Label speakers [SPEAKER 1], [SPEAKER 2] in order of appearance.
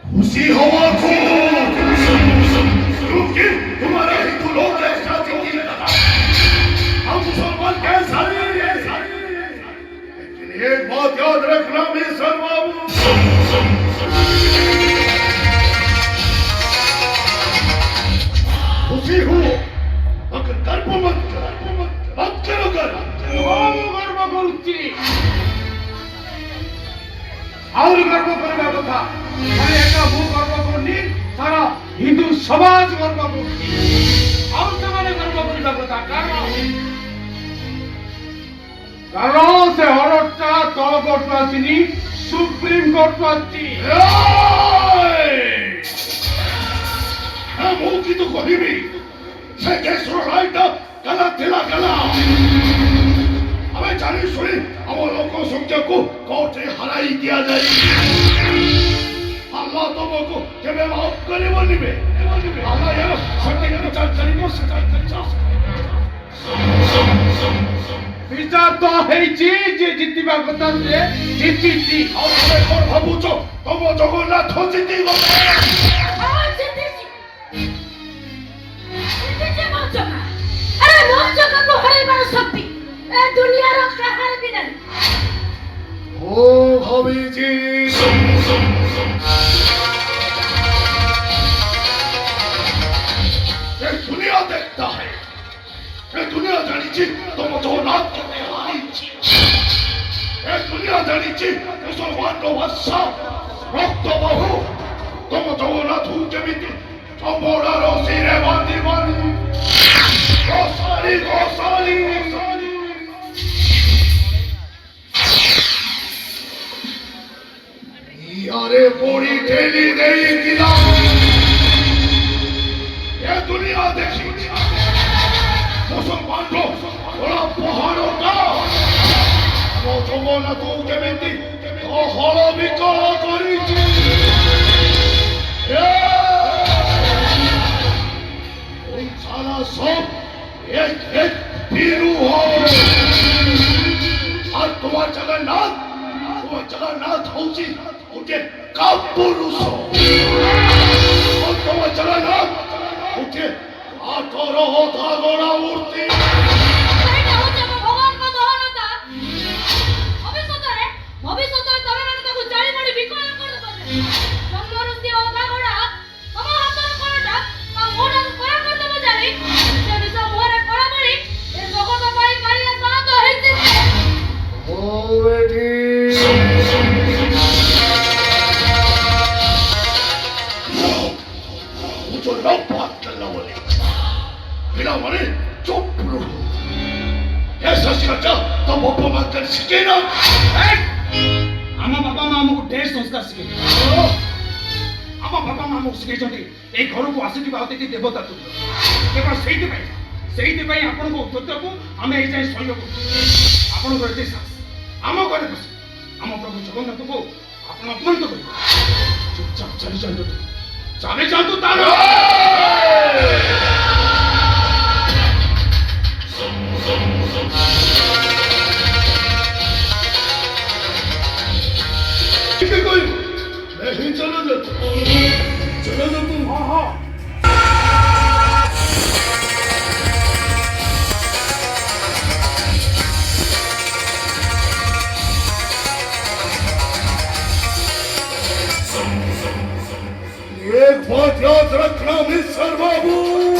[SPEAKER 1] खुशी हवा को क्योंकि तुम्हारा ही तो लोग ऐसा जोगी लगा हम मुसलमान कैसा लेकिन एक बात याद रखना मिस्टर बाबू खुशी हो मगर गर्व मत करो
[SPEAKER 2] गर्व କରୁଛି ଆହୁରି ଗର୍ବ କରିବା କଥା ଖାଲି ଏକା ମୁଁ ଗର୍ବ କରୁନି ସାରା ହିନ୍ଦୁ ସମାଜ ଗର୍ବ କରୁଛି ଆଉ ସେମାନେ ଗର୍ବ କରିବା କଥା କାରଣ ସେ ଅର୍ଡରଟା ତଳ କୋର୍ଟରୁ ଆସିନି ସୁପ୍ରିମ କୋର୍ଟରୁ ଆସିଛି
[SPEAKER 1] ମୁଁ କିନ୍ତୁ କହିବି ସେ କେସର ରାୟଟା ଗଲା ଥିଲା ଗଲା ଆମେ ଜାଣି ଶୁଣି ଆମ ଲୋକ ସଂଖ୍ୟାକୁ କୋର୍ଟରେ ହରାଇ ଦିଆଯାଇ ଆଲ୍ଲାହ ତମକୁ କେବେ ମାଫ କରିବନି ବେ ଆଲ୍ଲାହ ୟାର ସଠିକ ବିଚାର କରିବ
[SPEAKER 2] ବିଚାର ତ ହେଇଛି ଯେ ଜିତିବା କଥା ସେ ଜିତିଛି
[SPEAKER 1] ଆଉ ତମେ କଣ ଭାବୁଛ ତମ ଜଗନ୍ନାଥ ଜିତିଗଲେ
[SPEAKER 3] दुनियारो कहार भी नहीं
[SPEAKER 1] ओ भाभी जी ये दुनिया देखता है ये दुनिया जानी ची तुम जो नाथ करने वाली ये दुनिया जानी ची मुसलमान नो वस्सा रक्त बहु तुम जो नाथ हूँ जमीती चंबोड़ा रोसी रे बांधी बांधी गोसाली गोसाली यारे पूरी ठेली नहीं गिला ये दुनिया देखी मुसलमान लोग बड़ा पहाड़ों का वो जमाना तू के बेटी तो हलो भी कला करी थी साला सब एक पीरू हो और तुम्हारा जगन्नाथ होची उनके कापुरुषो और तुम्हारा जगन्नाथ उनके आठोरो धागोड़ा मूर्ति
[SPEAKER 3] ভবিষ্যতে তবে মানে তাকে জারি মারি বিকল করে দেবে জন্মরুতি ও দাগড়া তোমার হাতের করাটা তা মোড়া করা করতে জানি সে বিষয় মোরে করা বলি এই জগৎ পাই কালিয়া সাত হইছে
[SPEAKER 1] ও বেটি मुझे न बात करना बोले बिना मरे चुप रहो ऐसा सिखाचा तो बापा मां कर सीखे ना
[SPEAKER 2] ଆମ ବାପା ମା ଆମକୁ ଢେର ସଂସ୍କାର ଶିଖେଇ ଆମ ବାପା ମା ଆମକୁ ଶିଖେଇଛନ୍ତି ଏଇ ଘରକୁ ଆସିଥିବା ଅତିଥି ଦେବତା ତୁଲ୍ୟ କେବଳ ସେଇଥିପାଇଁ ଆପଣଙ୍କ ଉଦ୍ୟତକୁ ଆମେ ଏଇ ଯାଏଁ ସହ୍ୟ କରୁଛୁ ଆପଣଙ୍କର ଏତେ ସାହସ ଆମ ଘରେ ବସି ଆମ ପ୍ରଭୁ ଜଗନ୍ନାଥଙ୍କୁ ଆପଣ ଅପମାନିତ କରିବେ ଚୁପଚାପ ଚାଲି ଯାଆନ୍ତୁ ତାର
[SPEAKER 1] नहीं चला जाता
[SPEAKER 2] हाँ
[SPEAKER 1] एक बात याद रखना मिस्टर बाबू